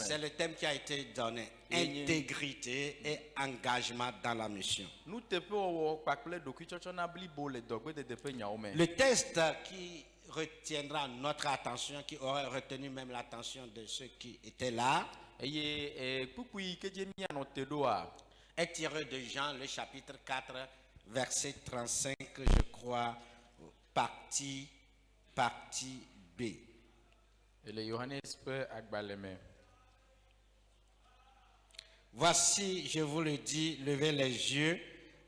C'est le thème qui a été donné. Intégrité et engagement dans la mission. Le texte qui retiendra notre attention, qui aurait retenu même l'attention de ceux qui étaient là, est tiré de Jean, le chapitre 4, verset 35, je crois, partie B. Voici, je vous le dis, levez les yeux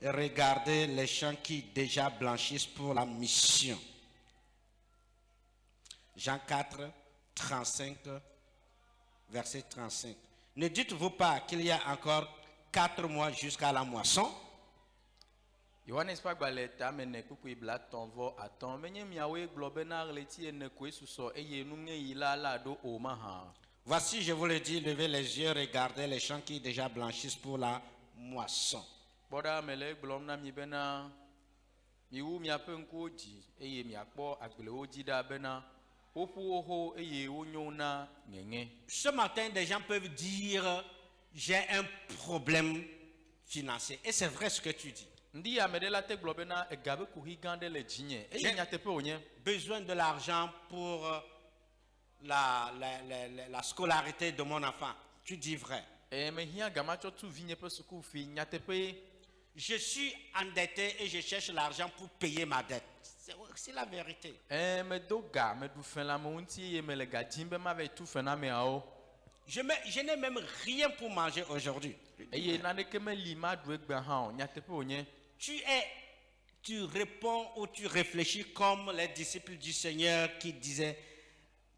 et regardez les champs qui déjà blanchissent pour la mission. Jean 4, 35, verset 35. Ne dites-vous pas qu'il y a encore 4 mois jusqu'à la moisson? Voici, je vous le dis, levez les yeux, regardez les champs qui déjà blanchissent pour la moisson. Ce matin, des gens peuvent dire, j'ai un problème financier. Et c'est vrai ce que tu dis. J'ai besoin de l'argent pour la scolarité de mon enfant. Tu dis vrai. Je suis endetté et je cherche l'argent pour payer ma dette. C'est la vérité. Je n'ai même rien pour manger aujourd'hui. Tu réponds ou tu réfléchis comme les disciples du Seigneur qui disaient,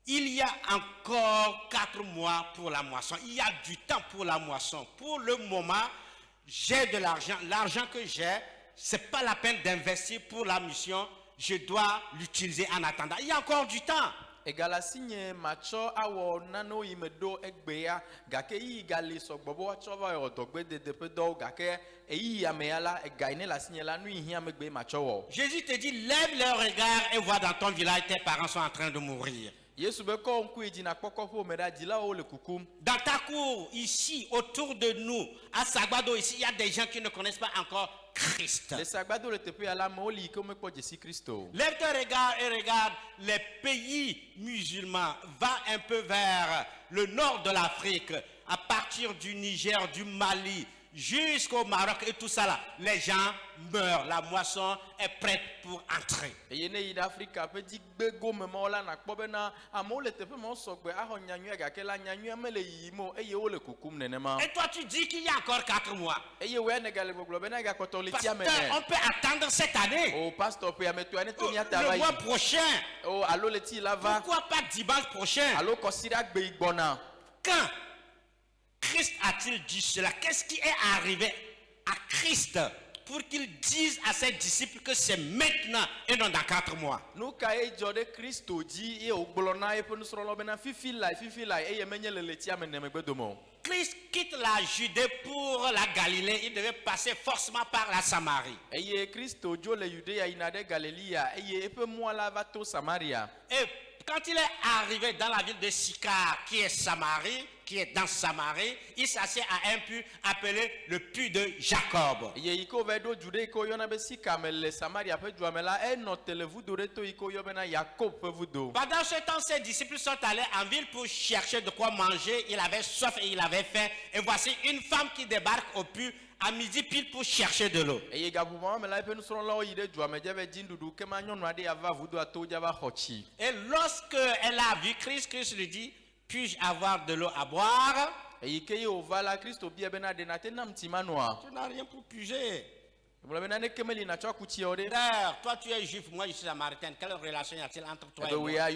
il y a encore 4 mois pour la moisson. Il y a du temps pour la moisson. Pour le moment, j'ai de l'argent. L'argent que j'ai, c'est pas la peine d'investir pour la mission. Je dois l'utiliser en attendant. Il y a encore du temps. Et Jésus te dit, lève le regard et vois dans ton village, tes parents sont en train de mourir. Dans ta cour, ici, autour de nous, à Sagbado, ici, il y a des gens qui ne connaissent pas encore Christ. Lève ton regard et regarde les pays musulmans. Va un peu vers le nord de l'Afrique, à partir du Niger, du Mali, jusqu'au Maroc et tout ça là. Les gens meurent, la moisson est prête pour entrer. Et toi tu dis qu'il y a encore 4 mois. Pasteur, on peut attendre cette année. Le mois prochain. Pourquoi pas dimanche prochain? Quand Christ a-t-il dit cela? Qu'est-ce qui est arrivé à Christ pour qu'il dise à ses disciples que c'est maintenant et non dans 4 mois? Christ quitte la Judée pour la Galilée. Il devait passer forcément par la Samarie. Et quand il est arrivé dans la ville de Sychar, qui est dans Samarie, il s'assied à un puits appelé le puits de Jacob. Pendant ce temps, ses disciples sont allés en ville pour chercher de quoi manger. Il avait soif et il avait faim. Et voici une femme qui débarque au puits à midi pile pour chercher de l'eau. Et lorsque elle a vu Christ, Christ lui dit, puis-je avoir de l'eau à boire? Tu n'as rien pour puiser. D'ailleurs, toi tu es juif, moi je suis samaritain. Quelle relation y a-t-il entre toi et moi?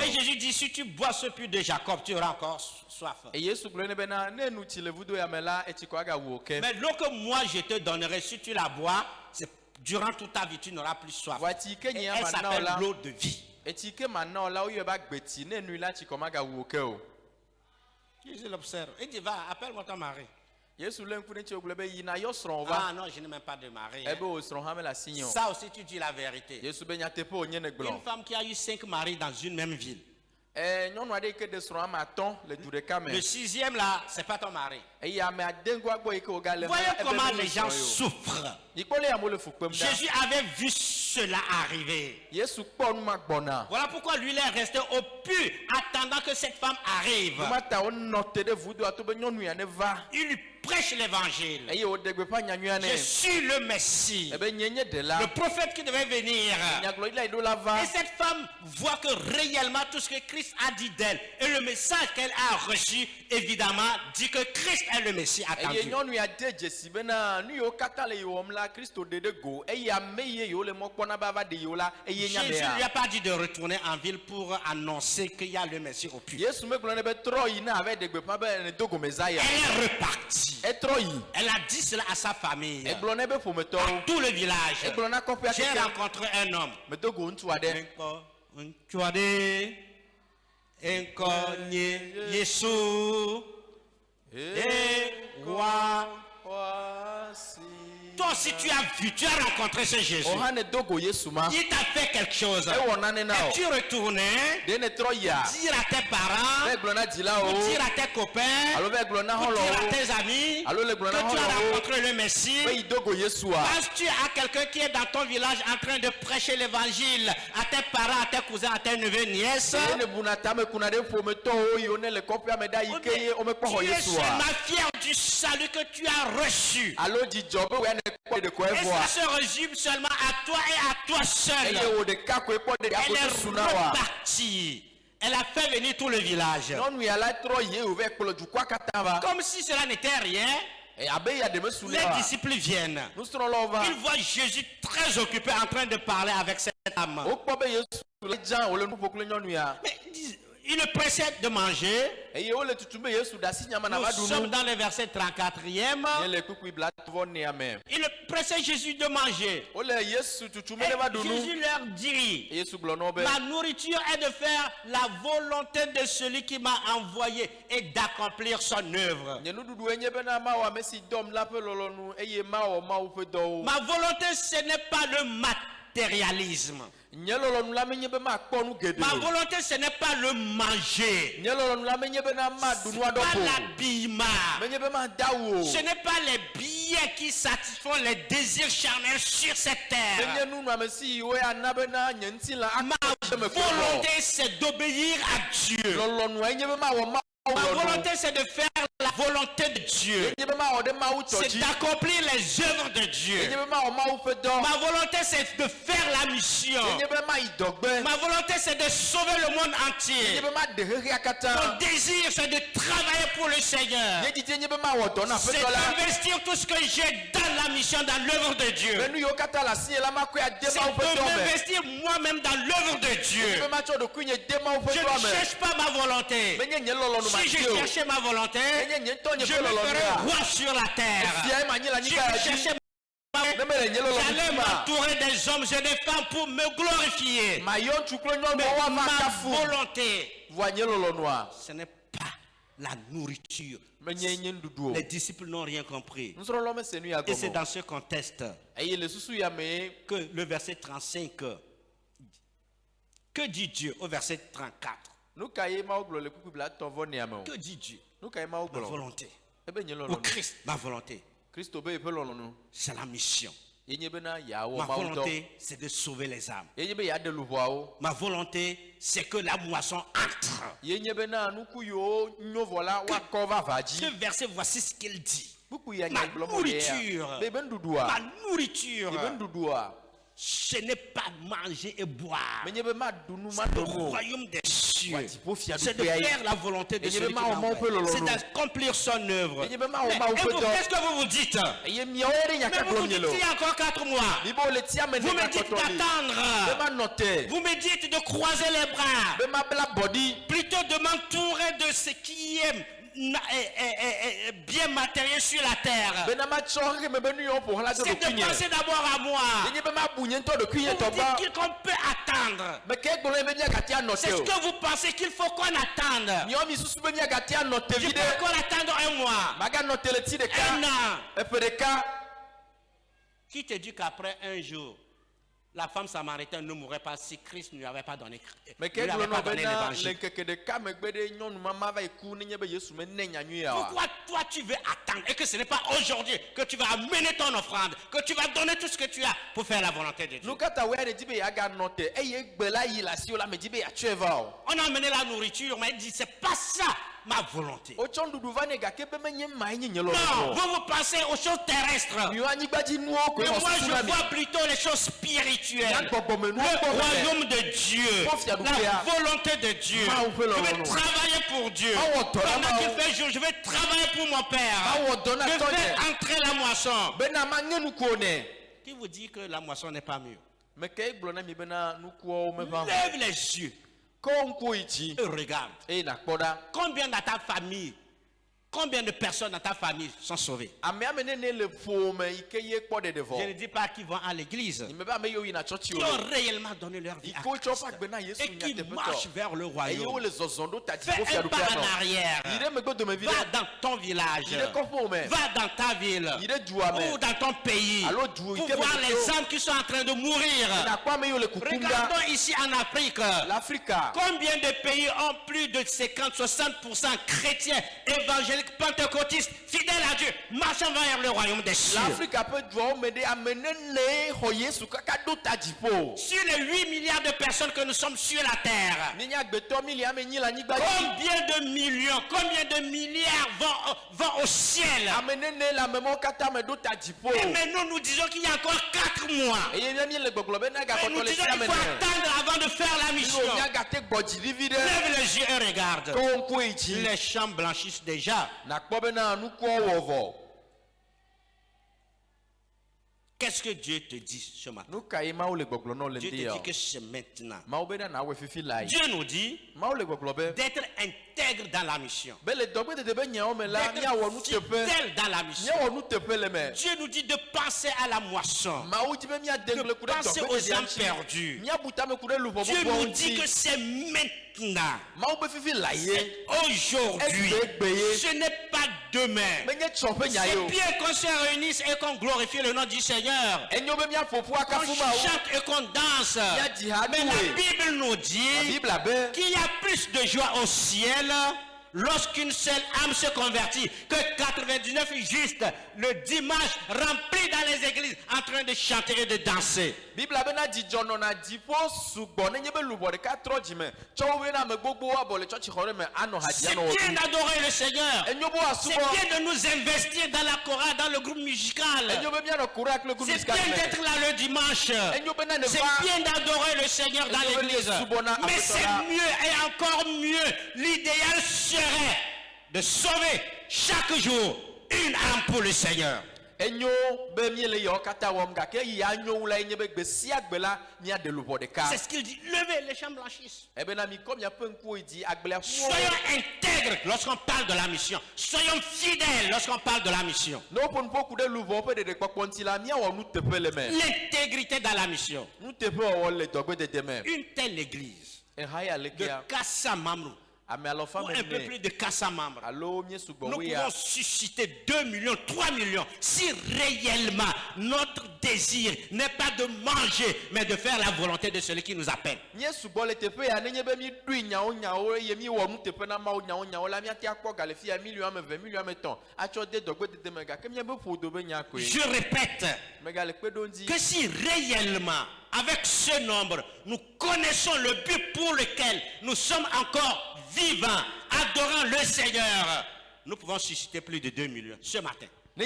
Et Jésus dit, si tu bois ce puits de Jacob, tu auras encore soif. Mais l'eau que moi je te donnerai, si tu la bois, durant toute ta vie, tu n'auras plus soif. Et elle s'appelle l'eau de vie. Je l'observe. Il dit, va, appelle-moi ton mari. Ah non, je n'ai même pas de mari. Ça aussi, tu dis la vérité. Une femme qui a eu 5 maris dans une même ville. Le 6e là, c'est pas ton mari. Voyez comment les gens souffrent. Jésus avait vu cela arriver. Voilà pourquoi lui il est resté au pur, attendant que cette femme arrive. Il lui prêche l'évangile. Je suis le Messie, le prophète qui devait venir. Et cette femme voit que réellement tout ce que Christ a dit d'elle et le message qu'elle a reçu, évidemment, dit que Christ est le Messie attendu. Jésus ne lui a pas dit de retourner en ville pour annoncer qu'il y a le Messie au puits. Elle est repartie. Elle a dit cela à sa famille, à tout le village. J'ai rencontré un homme. Toi aussi tu as vu, tu as rencontré ce Jésus. Il t'a fait quelque chose. Es-tu retourné dire à tes parents, ou dire à tes copains, ou dire à tes amis que tu as rencontré le Messie? Parce que tu as quelqu'un qui est dans ton village en train de prêcher l'évangile à tes parents, à tes cousins, à tes neveux, nièces. Tu es seulement fier du salut que tu as reçu. Et ça se résume seulement à toi et à toi seul. Elle est repartie. Elle a fait venir tout le village. Comme si cela n'était rien. Les disciples viennent. Ils voient Jésus très occupé en train de parler avec cette femme. Mais il le précède de manger. Nous sommes dans le verset 34e. Il le précède Jésus de manger. Et Jésus leur dit, ma nourriture est de faire la volonté de celui qui m'a envoyé et d'accomplir son œuvre. Ma volonté, ce n'est pas le matérialisme. Ma volonté, ce n'est pas le manger. Ce n'est pas l'habillement. Ce n'est pas les biens qui satisfont les désirs charnels sur cette terre. Ma volonté, c'est d'obéir à Dieu. Ma volonté, c'est de faire la volonté de Dieu. C'est d'accomplir les œuvres de Dieu. Ma volonté, c'est de faire la mission. Ma volonté, c'est de sauver le monde entier. Mon désir, c'est de travailler pour le Seigneur. C'est d'investir tout ce que j'ai dans la mission, dans l'œuvre de Dieu. C'est de m'investir moi-même dans l'œuvre de Dieu. Je ne cherche pas ma volonté. Si je cherchais ma volonté, je me ferais roi sur la terre. Si je cherchais j'allais m'entourer des hommes et des femmes pour me glorifier. Mais ma volonté, ce n'est pas la nourriture. Les disciples n'ont rien compris. Et c'est dans ce contexte que le verset 35, que dit Dieu au verset 34? Que dit Dieu? Ma volonté. Ou Christ, ma volonté. C'est la mission. Ma volonté, c'est de sauver les âmes. Ma volonté, c'est que la moisson entre. Ce verset, voici ce qu'il dit. Ma nourriture, ce n'est pas manger et boire. C'est le royaume des cieux. C'est de faire la volonté de celui qui m'a envoyé. C'est d'accomplir son œuvre. Et vous, qu'est-ce que vous vous dites? Mais vous vous dites qu'il y a encore 4 mois. Vous me dites d'attendre. Vous me dites de croiser les bras. Plutôt de m'entourer de ce qui est bien matériel sur la terre, c'est de penser d'abord à moi. Vous dites qu'on peut attendre. C'est ce que vous pensez qu'il faut qu'on attende. Je peux encore attendre un mois, un an. Qui te dit qu'après un jour, la femme samaritaine ne mourrait pas si Christ ne lui avait pas donné l'évangile? Pourquoi toi tu veux attendre et que ce n'est pas aujourd'hui que tu vas amener ton offrande, que tu vas donner tout ce que tu as pour faire la volonté de Dieu? On a amené la nourriture, mais il dit c'est pas ça ma volonté. Non, vous pensez aux choses terrestres. Mais moi je vois plutôt les choses spirituelles. Le royaume de Dieu, la volonté de Dieu. Je vais travailler pour Dieu. Pendant qu'il fait jour, je vais travailler pour mon Père. Je vais entrer la moisson. Qui vous dit que la moisson n'est pas mûre? Lève les yeux et regarde. Combien dans ta famille, combien de personnes dans ta famille sont sauvées? Je ne dis pas qu'ils vont à l'église, qui ont réellement donné leur vie à Christ et qui marchent vers le royaume. Fais un pas en arrière. Va dans ton village, va dans ta ville ou dans ton pays pour voir les âmes qui sont en train de mourir. Regardons ici en Afrique. Combien de pays ont plus de 50-60% chrétiens, évangéliques, pentecôtistes, fidèles à Dieu, marchant vers le royaume des cieux? Sur les 8 milliards de personnes que nous sommes sur la terre, combien de millions, combien de milliards vont au ciel? Et maintenant nous disons qu'il y a encore 4 mois. Et nous disons qu'il faut attendre avant de faire la mission. Lève les yeux et regarde. Les champs blanchissent déjà. Qu'est-ce que Dieu te dit ce matin? Dieu te dit que c'est maintenant. Dieu nous dit d'être intègre dans la mission, d'être fidèle dans la mission. Dieu nous dit de penser à la moisson, de penser aux âmes perdues. Dieu nous dit que c'est maintenant, aujourd'hui, ce n'est pas demain. C'est bien qu'on se réunisse et qu'on glorifie le nom du Seigneur, qu'on chante et qu'on danse. Mais la Bible nous dit qu'il y a plus de joie au ciel lorsqu'une seule âme se convertit que 99 justes le dimanche remplis dans les églises en train de chanter et de danser. C'est bien d'adorer le Seigneur. C'est bien de nous investir dans la chorale, dans le groupe musical. C'est bien d'être là le dimanche. C'est bien d'adorer le Seigneur dans l'église. Mais c'est mieux et encore mieux. L'idéal serait de sauver chaque jour une âme pour le Seigneur. C'est ce qu'il dit. Levez, les champs blanchissent. Soyons intègres lorsqu'on parle de la mission. Soyons fidèles lorsqu'on parle de la mission. L'intégrité dans la mission. Une telle église de Kassamamrou, ou un peu plus de 400 membres, nous pouvons susciter 2 millions, 3 millions si réellement notre désir n'est pas de manger mais de faire la volonté de celui qui nous appelle. Je répète que si réellement avec ce nombre nous connaissons le but pour lequel nous sommes encore vivants, adorant le Seigneur, nous pouvons susciter plus de 2 millions ce matin. Nous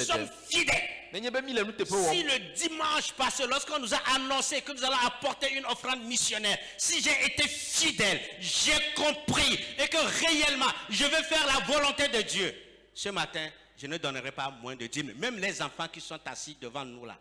sommes fidèles. Si le dimanche passé, lorsqu'on nous a annoncé que nous allons apporter une offrande missionnaire, si j'ai été fidèle, j'ai compris et que réellement je veux faire la volonté de Dieu, ce matin, je ne donnerai pas moins de 10 000. Même les enfants qui sont assis devant nous là.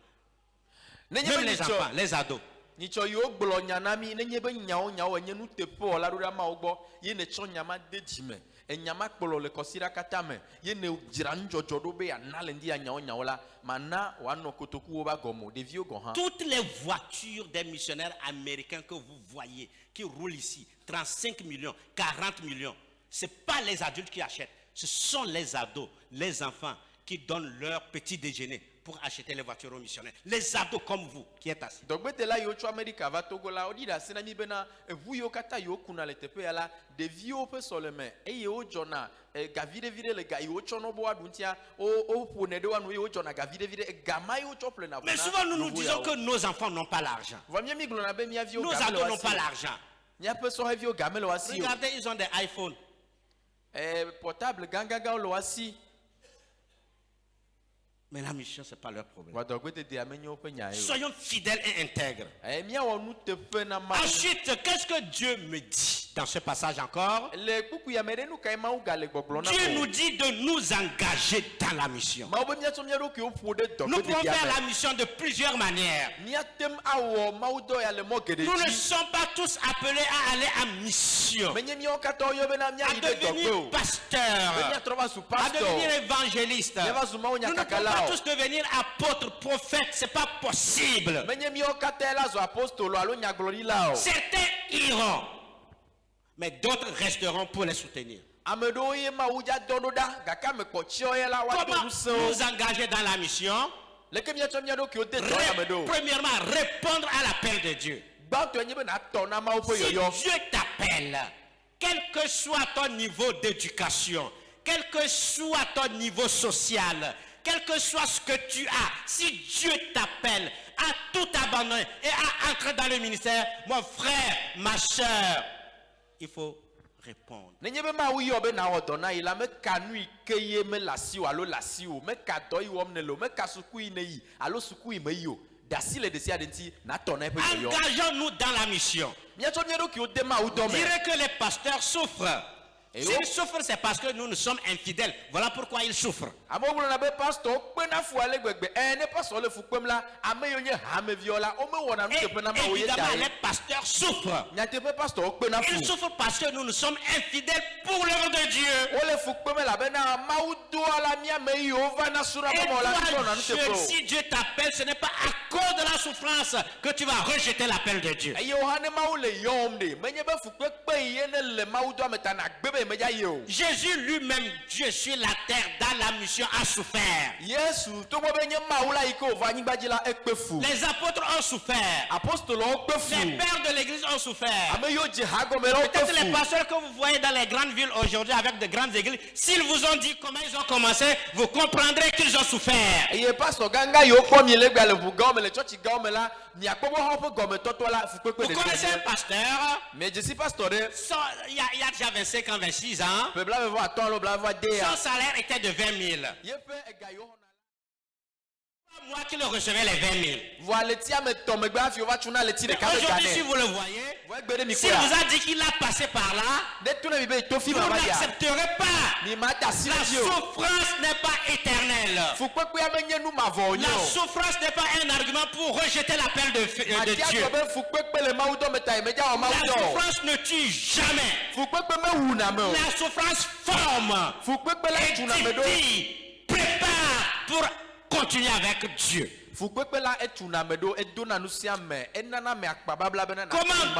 Même les enfants, les ados. Nicho yo gblɔ nya na mi nenye be nyawo enye nu teƒe wɔla ɖo ɖe amawo gbɔ ye ne tsɔ nyama de dzime enyama kplɔ le kɔsiɖa katã me ye ne dzra nudzɔdzɔ ɖo be yana le ŋdi nyawo la mana woanɔ kotokuwo ba gɔme ɖeviwo gɔ hã. Toutes les voitures des missionnaires américains que vous voyez qui roulent ici, 35 millions, 40 millions, c'est pas les adultes qui achètent, ce sont les ados, les enfants qui donnent leur petit déjeuner pour acheter les voitures aux missionnaires. Les ados comme vous qui êtes assis. Donc bete la yo tso Amerika va Togo la odi da sena mi bena evu yo kata yo kuna le teƒe ya la ɖeviwo ƒe sɔleme eye wo dzɔna gaviɖeviɖe le ga yi wo tsɔ no bo aɖuntia o ƒone ɖe wanu ye wo dzɔna gaviɖeviɖe gama yi wo tsɔ ƒlena. Mais souvent nous nous disons que nos enfants n'ont pas l'argent. Va mi gblɔna be mia viwo nos ados n'ont pas l'argent. Miaƒe sɔheviwo game le wasi. Regardez, ils ont des iPhones. Portable gangagawo le wasi. Mais la mission, ce n'est pas leur problème. Soyons fidèles et intègres. Ensuite, qu'est-ce que Dieu me dit dans ce passage encore? Dieu nous dit de nous engager dans la mission. Nous pouvons faire la mission de plusieurs manières. Nous ne sommes pas tous appelés à aller en mission, à devenir pasteur, à devenir évangéliste. Nous ne pouvons pas tous devenir apôtres, prophètes, c'est pas possible. Certains iront, mais d'autres resteront pour les soutenir. Comment nous engager dans la mission? Premièrement, répondre à l'appel de Dieu. Si Dieu t'appelle, quel que soit ton niveau d'éducation, quel que soit ton niveau social, quel que soit ce que tu as, si Dieu t'appelle à tout abandonner et à entrer dans le ministère, mon frère, ma soeur, il faut répondre. Engageons-nous dans la mission. Je dirais que les pasteurs souffrent. S'ils souffrent, c'est parce que nous nous sommes infidèles. Voilà pourquoi ils souffrent. Évidemment, les pasteurs souffrent. Ils souffrent parce que nous nous sommes infidèles pour l'œuvre de Dieu. Et toi, si Dieu t'appelle, ce n'est pas à cause de la souffrance que tu vas rejeter l'appel de Dieu. Jésus lui-même, Dieu sur la terre dans la mission a souffert. Les apôtres ont souffert. Les pères de l'église ont souffert. Peut-être les pasteurs que vous voyez dans les grandes villes aujourd'hui avec de grandes églises, s'ils vous ont dit comment ils ont commencé, vous comprendrez qu'ils ont souffert. Vous connaissez un pasteur? Il y a déjà 25 ans, 26 ans. Son salaire était de 20 000. Moi qui le recevais les 20 000. Aujourd'hui, si vous le voyez, s'il vous a dit qu'il a passé par là, vous n'accepterez pas. La souffrance n'est pas éternelle. La souffrance n'est pas un argument pour rejeter l'appel de Dieu. La souffrance ne tue jamais. La souffrance forme. Édifie, prépare pour continuer avec Dieu. Comment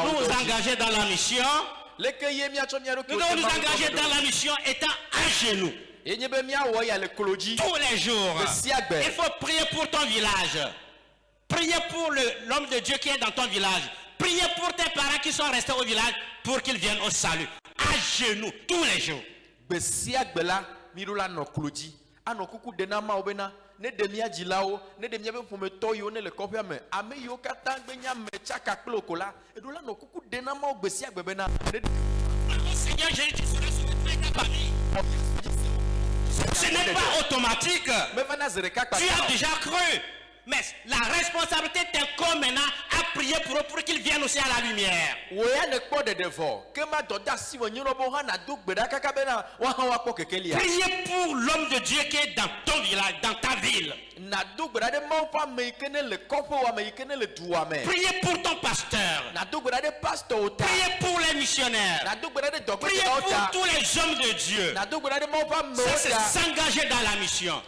nous engager dans la mission? Nous devons nous engager dans la mission étant à genoux. Tous les jours. Il faut prier pour ton village. Prier pour l'homme de Dieu qui est dans ton village. Prier pour tes parents qui sont restés au village pour qu'ils viennent au salut. À genoux, tous les jours. Ne demia dilao ne demia be pometo yo ne le kopia me ame yo kata gbenya me chaka klokola edola no kuku dena ma ogbesi agbebena Seigneur Jésus tu seras sur la famille. Ce n'est pas automatique. Tu as déjà cru. Mais la responsabilité t'incombhe maintenant à prier pour eux pour qu'ils viennent aussi à la lumière. Priez pour l'homme de Dieu qui est dans ton village, dans ta ville. na do gbera de mawu ƒe ame yi ke ne le kɔƒe ame yi ke ne le dua me Priez pour ton pasteur. na do gbera de pastor ta Priez pour les missionnaires. na do gbera de Priez dɔgbedzelawo pour ta tous les hommes de Dieu. na do gbera de mawu ƒe Ça, amewo c'est ta s'engager dans la mission.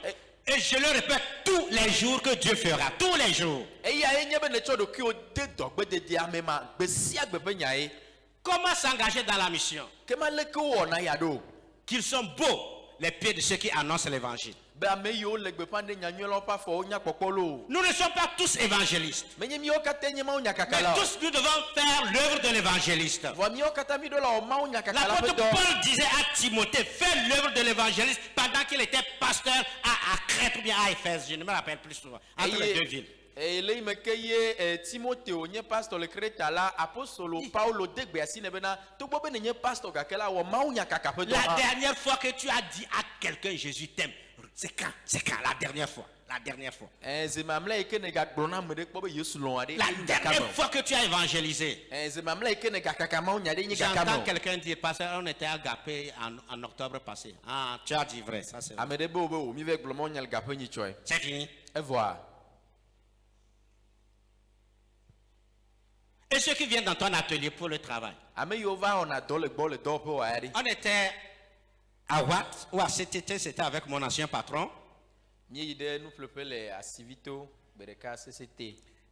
Et je le répète tous les jours que Dieu fera. Tous les jours. eya ye nye be ne tsɔ ɖokuiwo de dɔgbededea me ma gbe sia gbe ƒe nya ye Comment s'engager dans la mission? ke ma leke wɔna ya ɖo Qu'ils sont beaux, les pieds de ceux qui annoncent l'évangile. be ame yiwo le gbeƒã ɖe nyanyuie la ƒe afɔwo nya kpɔkpɔ lo Nous ne sommes pas tous évangélistes. menye míawo katã nye mawu Mais nyakakala o tous nous devons faire l'œuvre de l'évangéliste. vɔ míawo katã mi ɖo la wɔ mawu nyakakala ƒe L'apôtre dɔ Paul disait à Timothée, fais l'œuvre de l'évangéliste pendant qu'il était pasteur à Crète ou bien à Éphèse. Je ne me rappelle plus souvent. Entre les deux villes. le yi me ke ye timoteo nye pastor le kreta la apostolo paulo de gbe asi ne bena togbɔ be ne nye pastor gake la wɔ mawu nyakaka ƒe dɔ La hã dernière fois que tu as dit à quelqu'un Jésus t'aime, c'est quand? C'est quand? La dernière fois. La dernière fois. ze mamlɛ yi ke ne gagblɔ na ame ɖe kpɔ be yesu lɔ̃ aɖe La nye gaka dernière me fois que tu as évangélisé. ze mamlɛ yi ke ne gakaka mawu nya ɖe nye gaka J'entends me quelqu'un dire, parce qu'on était agapé en octobre passé. Ah, tu as dit vrai, ça c'est vrai. ame ɖe be wo be wo mi ve gblɔ mawu nya le gaƒe nyitsɔe C'est fini. evɔa Et ceux qui viennent dans ton atelier pour le travail. ame yiwo va wɔna dɔ le gbɔ le dɔwɔƒe wɔ ya ɖe On était à Watt ou à CTT, c'était avec mon ancien patron. míeyi ɖe nuƒleƒe le asivito gbe ɖeka cct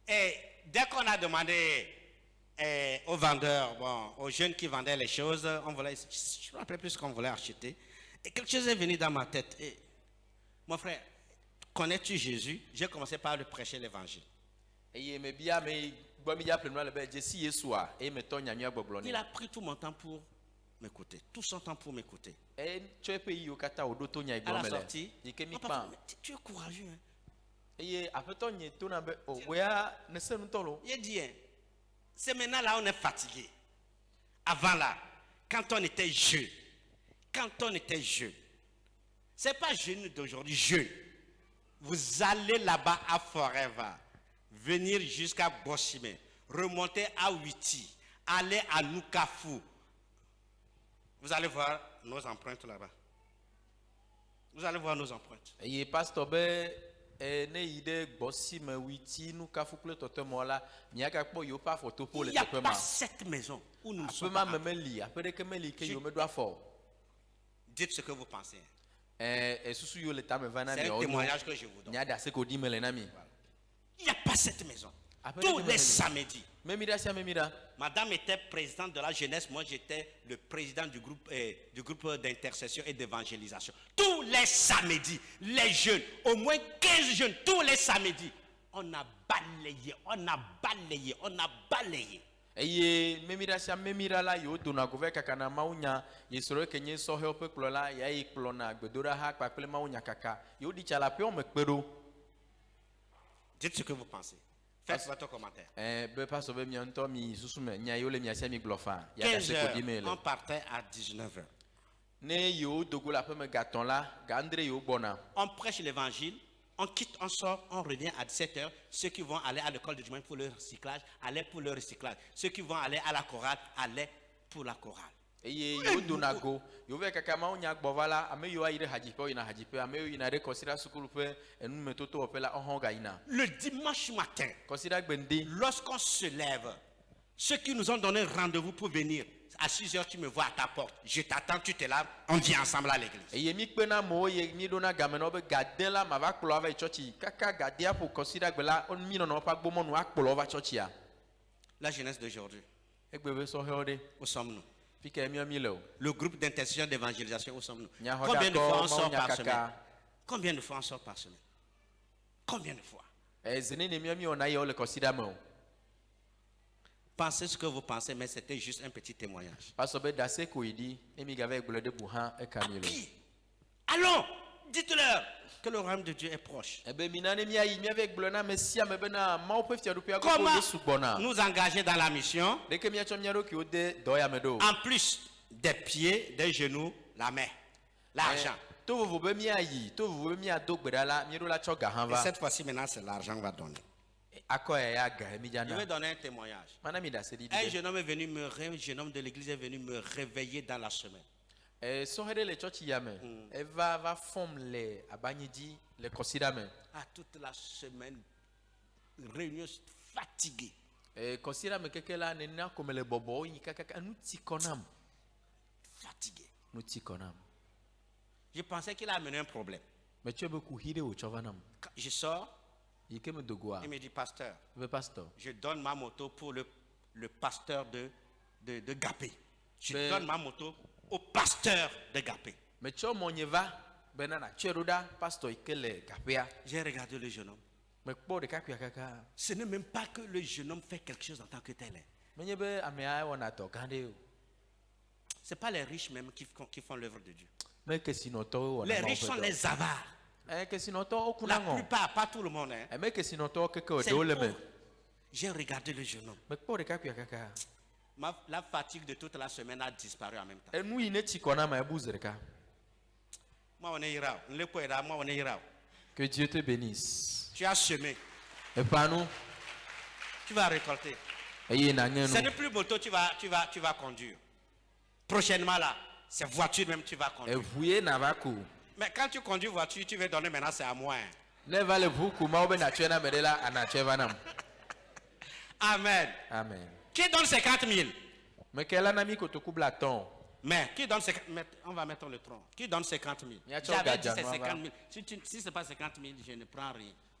Et dès qu'on a demandé aux vendeurs, bon, aux jeunes qui vendaient les choses, on voulait, je ne me rappelle plus ce qu'on voulait acheter. Et quelque chose est venu dans ma tête. Et, mon frère, connais-tu Jésus? J'ai commencé par lui prêcher l'évangile. eye mebia ame gbɔ mi dza ƒle nua le be dzesi yesua eye metɔ nyanyua gbɔgblɔ Il nɛ a pris tout mon temps pour m'écouter, tout son temps pour m'écouter. etsɔ eƒe yiwo katã wòɖo to nya yi À la gblɔm le sortie, yi ke mi papa, kpã mais tu es courageux. Hein? eye aƒetɔ nye tona be o wea ne se nutɔ lo Il dit, hein, c'est maintenant là on est fatigué. Avant là, quand on était jeune, c'est pas jeune d'aujourd'hui, jeune. Vous allez là-bas à Forever, venir jusqu'à Boshime, remonter à Witi, aller à Nukafu. Vous allez voir nos empreintes là-bas. Vous allez voir nos empreintes. eye pastor be ne yi ɖe gbɔsime witi nukafu kple tɔtɔmɔ la miagakpɔ yewo ƒe afɔtoƒo Il le n'y a teƒe pas ma cette maison où nous ne aƒe sommes ma pas. me meli aƒe ɖeke meli ke yewo meɖo afɔ o. Dites ce que vous pensez. Susu yiwo le tame va na C'est un miawo témoignage que je vous donne. nya ɖe ase ko ɖi me le na mi Il n'y a pas cette maison. Après, Tous je les me samedis. memi ɖa sia memi ɖa Madame était présidente de la jeunesse, moi j'étais le président du groupe d'intercession et d'évangélisation. Tous les samedis, les jeunes, au moins 15 jeunes, tous les samedis, on a balayé. eye memi ɖa sia memi ɖa la yewo dona go va kaka na mawu nya yesrɔ̃ ke nye sɔhɛwo ƒe kplɔla ya yi kplɔna gbedoɖaha kpakple mawu nya kaka yewo ɖi tsa le aƒewo me kpe ɖo Dites ce que vous pensez. Faites votre commentaire. be pastor be mia ŋutɔ mi susu me nya yewo le mia sia mi gblɔ fa ya ɖe 15 ase ko ɖi me heures, on le partait à 19 heures. ne yewo dogo le aƒe me gatɔ̃ la ga andre yewo gbɔna On prêche l'évangile, on quitte, on sort, on revient à 17 heures. Ceux qui vont aller à l'école de dimanche pour le recyclage, allaient pour le recyclage. Ceux qui vont aller à la chorale, allaient pour la chorale. eye yewo dona go yewo va kaka mawu nya gbɔ va la ame yiwo ayi ɖe hadziƒe yina hadziƒe ame yiwo yina ɖe kɔsiɖa sukulu ƒe enumetoto wɔƒe la ɔhɔn gayina Le dimanche matin, kɔsiɖa gbende lorsqu'on se lève, ceux qui nous ont donné rendez-vous pour venir, à 6 heures, tu me vois à ta porte. Je t'attends, tu te laves, on vient ensemble à l'église. eye mi kpena amewo ye mi ɖona game na wo be gade la ma va kplɔ va yi tsɔtsi kaka gadea ƒo kɔsiɖa gbe la mi nɔnɔ ƒe agbomɔnu akplɔ va tsɔtsia La jeunesse d'aujourd'hui, egbe be sɔhɛwo ɖe où sommes-nous? fi ke mi le o Le groupe d'intercession d'évangélisation, où sommes-nous? Nyaho Combien de fois on d'accord, sort Maou par Nyakaka. semaine? Combien de fois on sort par semaine? Combien de fois? zene ne mi wɔna yewo le kɔsiɖa me o Pensez ce que vous pensez, mais c'était juste un petit témoignage. pastor be dase ko yi ɖi emi gava yi gblɔ ɖe bu hã eka mi le Puis, allons, dites-leur que le royaume de Dieu est proche. ebe mina ne miayi miave gblɔ na ame sia ame bena mawu ƒe fiaɖuƒea gbogbo Comment yesu gbɔna nous engager dans la mission? ɖeke miatsɔ mia ɖokuiwo de dɔ ya me ɖo En plus des pieds, des genoux, la main, l'argent. to vovo be miayi to vovo be miado gbe ɖa la mieɖo la tsɔ ga hã Et va cette fois-ci, maintenant, c'est l'argent qu'on va donner. akɔ ya ga mi Je vais dzana donner un témoignage. mana mi ɖase ɖi Un ɖi jeune homme est venu un jeune homme de l'église est venu me réveiller dans la semaine. Sɔhɛ le tsɔtsi ya me. Va fɔm le abanyidzi le kɔsida me. Ah, toute la semaine, réunion fatiguée. Kɔsida me keke la nena kome le bɔbɔ yi kaka nu ti kɔnam. Fatigué. Nu ti kɔnam. Je pensais qu'il a amené un problème. Mais tu veux courir au chavanam. Quand je sors, Il me dogoa. il me dit, pasteur, Le pasteur. je donne ma moto pour le pasteur de Gapé. Je Mais- donne ma moto au pasteur de Gapé. Mais tu mon yeva benana cheruda pasteur ikele kapea. J'ai regardé le jeune homme. Mais pour de kapia kaka. Ce n'est même pas que le jeune homme fait quelque chose en tant que tel. Hein. Mais yebe amea wana to gande. Ce n'est pas les riches même qui font l'œuvre de Dieu. Mais que sinon to Les riches sont les avares. que sinon to La okunango. plupart, pas tout le monde. Hein. Mais que sinon to keke C'est do le le me. pauvre. J'ai regardé le jeune homme. Mais pour de kapia kaka. La fatigue de toute la semaine a disparu en même temps. E nu ine ti kona ma buzerka. Moi, on est ira. Moi, on est ira. Que Dieu te bénisse. Tu as semé. Et pas nous. Tu vas récolter. Et na ngenu. Ce n'est plus moto, tu vas conduire. Prochainement, là, c'est voiture même, tu vas E conduire. vuye na vaku. Mais quand tu conduis voiture, tu veux donner maintenant, c'est à moi. Hein. Ne vale vuku ma obe na chena medela ana chevanam. Amen. Amen. Qui donne 50 000? Mais quel ami que tu coupes la ton. Mais qui donne 50 000? On va mettre le tronc. Qui donne 50 000? Y a J'avais dit c'est Gadjan, 50 000. Si ce n'est pas 50 000, je ne prends rien.